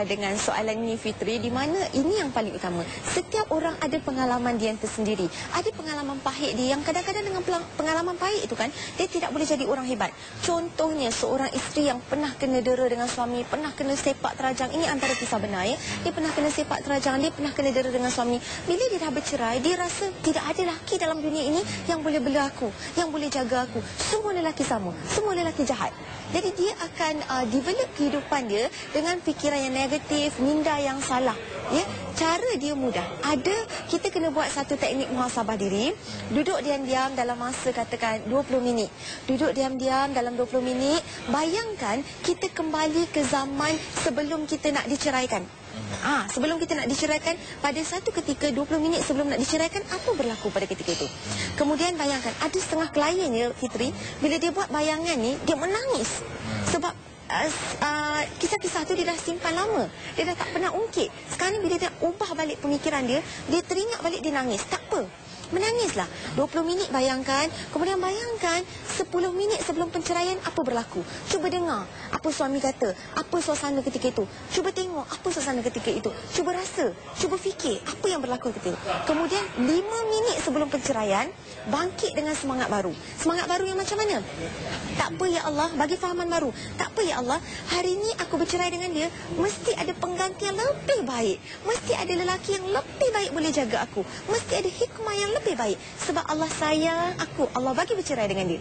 Dengan soalan ini Fitri, di mana ini yang paling utama. Setiap orang ada pengalaman dia yang tersendiri. Ada pengalaman pahit dia yang kadang-kadang dengan pengalaman pahit itu kan, dia tidak boleh jadi orang hebat. Contohnya seorang isteri yang pernah kena dera dengan suami, pernah kena sepak terajang. Ini antara kisah benar ya. Dia pernah kena sepak terajang, dia pernah kena dera dengan suami. Bila dia dah bercerai, dia rasa tidak ada lelaki dalam dunia ini yang boleh bela aku, yang boleh jaga aku. Semua lelaki sama, semua lelaki jahat. Jadi dia akan develop kehidupan dia dengan fikiran yang negatif, minda yang salah. Ya, cara dia mudah. Kita kena buat satu teknik muhasabah diri. Duduk diam-diam dalam masa katakan 20 minit. Duduk diam-diam dalam 20 minit. Bayangkan kita kembali ke zaman sebelum kita nak diceraikan. Sebelum kita nak diceraikan, pada satu ketika 20 minit sebelum nak diceraikan, apa berlaku pada ketika itu? Kemudian bayangkan, ada setengah klien ya Fitri, bila dia buat bayangan ni, dia menangis. Sebab kisah-kisah tu dia dah simpan lama. Dia dah tak pernah ungkit. Sekarang bila dia ubah balik pemikiran dia, dia teringat balik, dia nangis. Tak apa, menangislah. 20 minit bayangkan. Kemudian bayangkan 10 minit sebelum penceraian apa berlaku. Cuba dengar apa suami kata, apa suasana ketika itu. Cuba tengok apa suasana ketika itu. Cuba rasa, cuba fikir apa yang berlaku ketika itu. Kemudian 5 minit sebelum penceraian, bangkit dengan semangat baru. Semangat baru yang macam mana? Tak apa ya Allah, bagi fahaman baru. Tak apa ya Allah, hari ini aku bercerai dengan dia, mesti ada pengganti yang lebih baik. Mesti ada lelaki yang lebih baik boleh jaga aku. Mesti ada hikmah yang lebih baik. Sebab Allah sayang aku, Allah bagi bercerai dengan dia.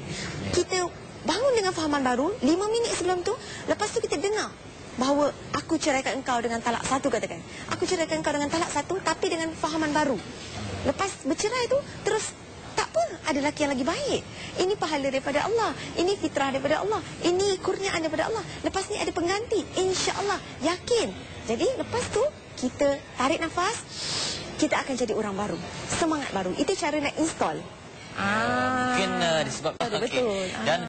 Kita bangun dengan fahaman baru 5 minit sebelum tu. Lepas tu kita dengar bahawa aku ceraikan engkau dengan talak satu, katakan. Aku ceraikan engkau dengan talak satu, tapi dengan fahaman baru. Lepas bercerai tu, terus tak apa, ada lelaki yang lagi baik. Ini pahala daripada Allah, ini fitrah daripada Allah, ini kurniaan daripada Allah. Lepas ni ada pengganti, insya-Allah, yakin. Jadi lepas tu kita tarik nafas, kita akan jadi orang baru, semangat baru. Itu cara nak install. Mungkin disebabkan betul. Dan